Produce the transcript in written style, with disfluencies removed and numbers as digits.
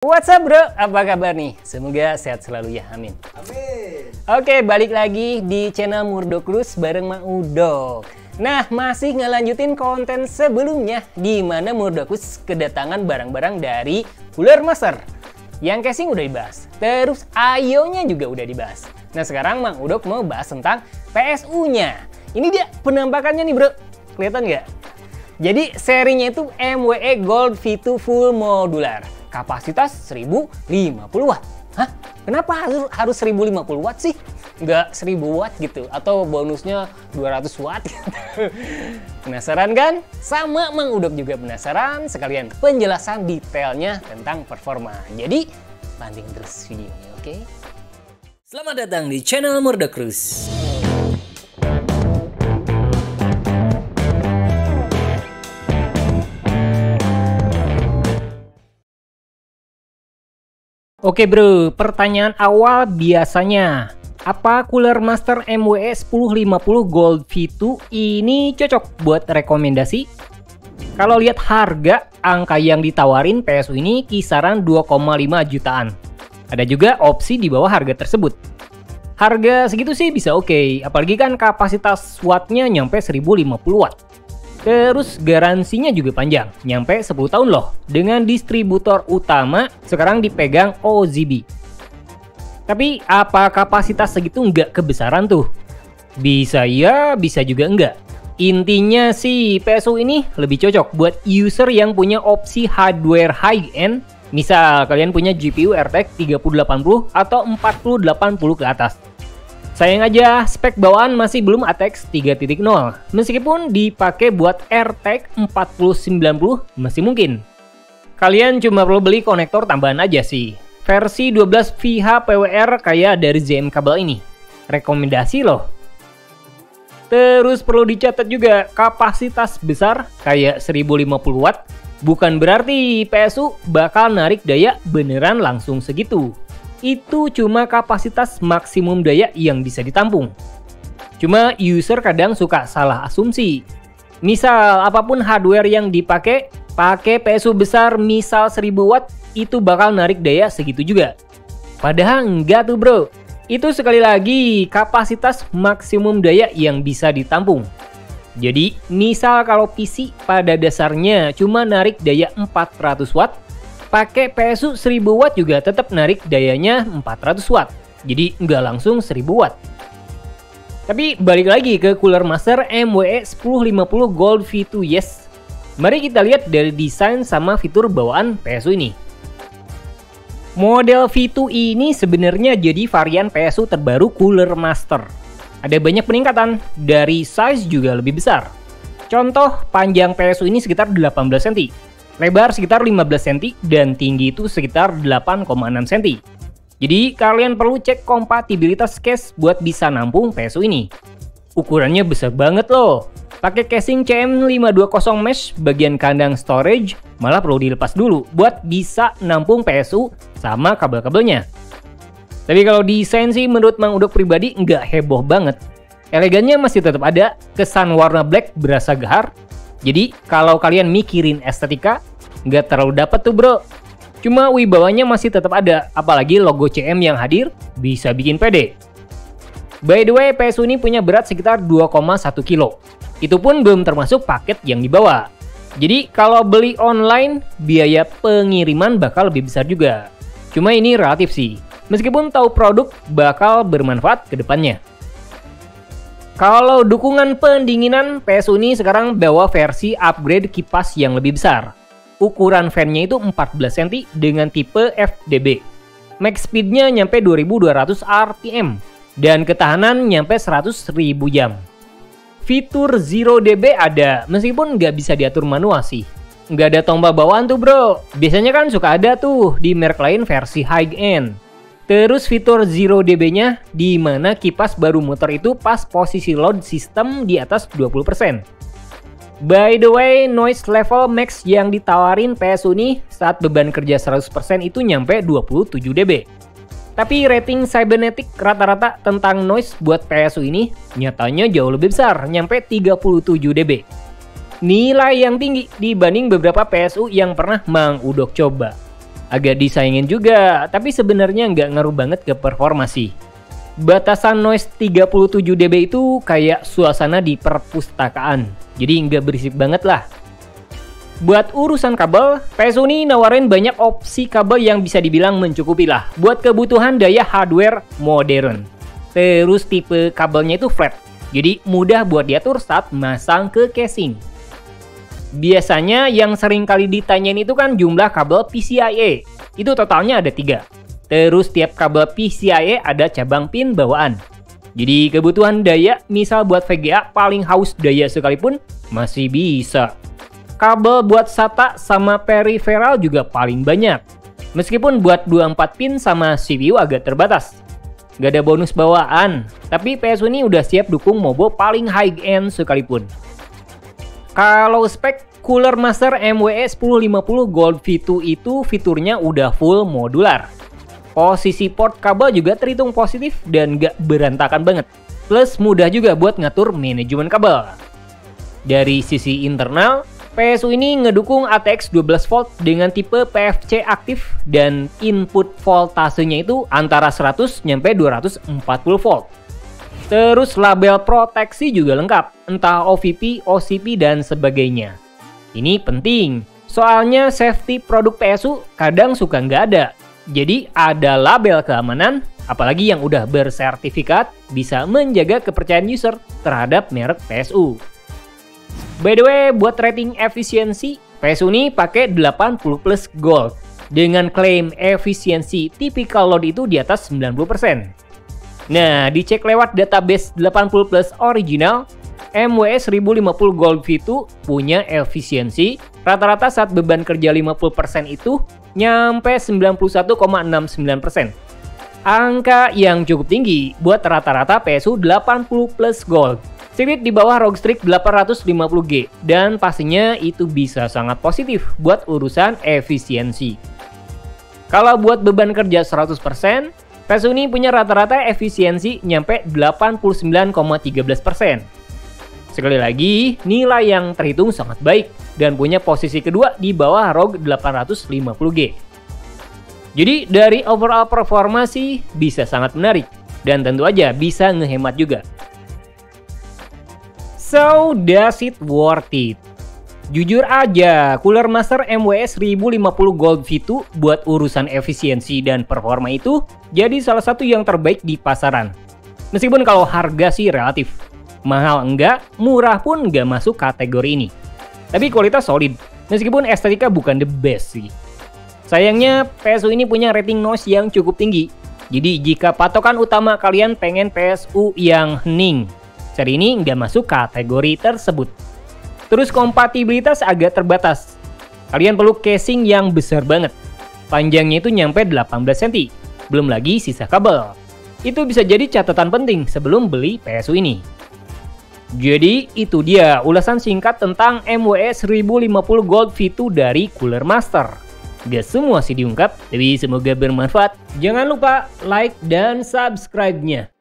What's up bro, apa kabar nih? Semoga sehat selalu ya, amin. Amin. Oke, balik lagi di channel Murdo Cruise bareng Mang Udok. Nah, masih ngelanjutin konten sebelumnya di mana Murdo Cruise kedatangan barang-barang dari Cooler Master. Yang casing udah dibahas, terus IO-nya juga udah dibahas. Nah, sekarang Mang Udok mau bahas tentang PSU-nya. Ini dia penampakannya nih bro, kelihatan nggak? Jadi serinya itu MWE Gold V2 Full Modular. Kapasitas 1050 watt. Hah? Kenapa harus 1050 watt sih? Nggak 1000 watt gitu? Atau bonusnya 200 watt gitu? Penasaran kan? Sama Mang Udok juga penasaran, sekalian penjelasan detailnya tentang performa. Jadi, lanjut terus videonya, oke? Selamat datang di channel Murdo Cruise. Oke bro, pertanyaan awal biasanya, apa Cooler Master MWE 1050 Gold V2 ini cocok buat rekomendasi? Kalau lihat harga, angka yang ditawarin PSU ini kisaran 2,5 jutaan. Ada juga opsi di bawah harga tersebut. Harga segitu sih bisa oke, apalagi kan kapasitas wattnya nyampe 1050 watt. Terus garansinya juga panjang, nyampe 10 tahun loh, dengan distributor utama sekarang dipegang OZB. Tapi apa kapasitas segitu nggak kebesaran tuh? Bisa ya, bisa juga enggak. Intinya sih PSU ini lebih cocok buat user yang punya opsi hardware high-end. Misal kalian punya GPU RTX 3080 atau 4080 ke atas. Sayang aja, spek bawaan masih belum ATX 3.0. Meskipun dipakai buat RTX 4090 masih mungkin. Kalian cuma perlu beli konektor tambahan aja sih. Versi 12 VHPWR kayak dari ZM kabel ini. Rekomendasi loh. Terus perlu dicatat juga, kapasitas besar kayak 1050 watt bukan berarti PSU bakal narik daya beneran langsung segitu. Itu cuma kapasitas maksimum daya yang bisa ditampung. Cuma user kadang suka salah asumsi. Misal apapun hardware yang dipakai, pakai PSU besar misal 1000 watt, itu bakal narik daya segitu juga. Padahal enggak tuh bro. Itu sekali lagi kapasitas maksimum daya yang bisa ditampung. Jadi misal kalau PC pada dasarnya cuma narik daya 400 watt, pakai PSU 1000 watt juga tetap narik dayanya 400 watt. Jadi nggak langsung 1000 watt. Tapi balik lagi ke Cooler Master MWE 1050 Gold V2 yes. Mari kita lihat dari desain sama fitur bawaan PSU ini. Model V2 ini sebenarnya jadi varian PSU terbaru Cooler Master. Ada banyak peningkatan, dari size juga lebih besar. Contoh, panjang PSU ini sekitar 18 cm. Lebar sekitar 15 cm dan tinggi itu sekitar 8,6 cm. Jadi kalian perlu cek kompatibilitas case buat bisa nampung PSU ini. Ukurannya besar banget loh. Pakai casing CM520 mesh bagian kandang storage malah perlu dilepas dulu buat bisa nampung PSU sama kabel-kabelnya. Tapi kalau desain sih menurut Mang Udok pribadi nggak heboh banget. Elegannya masih tetap ada, kesan warna black berasa gahar. Jadi kalau kalian mikirin estetika, nggak terlalu dapet tuh bro. Cuma wibawanya masih tetap ada, apalagi logo CM yang hadir bisa bikin pede. By the way, PSU ini punya berat sekitar 2,1 kilo. Itu pun belum termasuk paket yang dibawa. Jadi kalau beli online, biaya pengiriman bakal lebih besar juga. Cuma ini relatif sih, meskipun tahu produk bakal bermanfaat ke depannya. Kalau dukungan pendinginan, PSU ini sekarang bawa versi upgrade kipas yang lebih besar. Ukuran fan-nya itu 14 cm dengan tipe FDB. Max speed-nya nyampe 2200 RPM dan ketahanan nyampe 100.000 jam. Fitur 0dB ada, meskipun nggak bisa diatur manual sih. Nggak ada tombol bawaan tuh bro. Biasanya kan suka ada tuh di merek lain versi high-end. Terus fitur 0dB-nya di mana kipas baru muter itu pas posisi load system di atas 20%. By the way, noise level max yang ditawarin PSU ini saat beban kerja 100% itu nyampe 27 dB. Tapi rating cybernetic rata-rata tentang noise buat PSU ini nyatanya jauh lebih besar, nyampe 37 dB. Nilai yang tinggi dibanding beberapa PSU yang pernah Mang Udok coba. Agak disayangin juga, tapi sebenarnya nggak ngaruh banget ke performa sih. Batasan noise 37 dB itu kayak suasana di perpustakaan, jadi nggak berisik banget lah. Buat urusan kabel, PSU ini nawarin banyak opsi kabel yang bisa dibilang mencukupi lah buat kebutuhan daya hardware modern. Terus tipe kabelnya itu flat, jadi mudah buat diatur saat masang ke casing. Biasanya yang sering kali ditanyain itu kan jumlah kabel PCIe, itu totalnya ada 3. Terus tiap kabel PCIe ada cabang pin bawaan. Jadi kebutuhan daya, misal buat VGA paling haus daya sekalipun, masih bisa. Kabel buat SATA sama peripheral juga paling banyak. Meskipun buat 24 pin sama CPU agak terbatas. Gak ada bonus bawaan, tapi PSU ini udah siap dukung MOBO paling high-end sekalipun. Kalau spek, Cooler Master MWE1050 Gold V2 itu fiturnya udah full modular. Posisi port kabel juga terhitung positif dan gak berantakan banget. Plus mudah juga buat ngatur manajemen kabel. Dari sisi internal, PSU ini ngedukung ATX 12V dengan tipe PFC aktif dan input voltasenya itu antara 100 nyampe 240V. Terus label proteksi juga lengkap, entah OVP, OCP, dan sebagainya. Ini penting, soalnya safety produk PSU kadang suka nggak ada. Jadi ada label keamanan, apalagi yang udah bersertifikat, bisa menjaga kepercayaan user terhadap merek PSU. By the way, buat rating efisiensi, PSU ini pakai 80 plus gold dengan klaim efisiensi typical load itu di atas 90%. Nah, dicek lewat database 80 plus original, MWE1050 Gold V2 punya efisiensi rata-rata saat beban kerja 50% itu nyampe 91,69%. Angka yang cukup tinggi buat rata-rata PSU 80 plus gold. Sedikit di bawah ROG Strix 850G, dan pastinya itu bisa sangat positif buat urusan efisiensi. Kalau buat beban kerja 100%, PSU ini punya rata-rata efisiensi nyampe 89,13%. Sekali lagi, nilai yang terhitung sangat baik dan punya posisi kedua di bawah ROG 850G. Jadi dari overall performa sih bisa sangat menarik dan tentu aja bisa ngehemat juga. So, does it worth it? Jujur aja, Cooler Master MWE1050 Gold V2 buat urusan efisiensi dan performa itu jadi salah satu yang terbaik di pasaran. Meskipun kalau harga sih relatif. Mahal enggak, murah pun enggak masuk kategori ini. Tapi kualitas solid, meskipun estetika bukan the best sih. Sayangnya, PSU ini punya rating noise yang cukup tinggi. Jadi jika patokan utama kalian pengen PSU yang hening, seri ini nggak masuk kategori tersebut. Terus kompatibilitas agak terbatas. Kalian perlu casing yang besar banget. Panjangnya itu nyampe 18 cm. Belum lagi sisa kabel. Itu bisa jadi catatan penting sebelum beli PSU ini. Jadi itu dia ulasan singkat tentang MWE1050 Gold V2 dari Cooler Master. Gak semua sih diungkap, tapi semoga bermanfaat. Jangan lupa like dan subscribe-nya.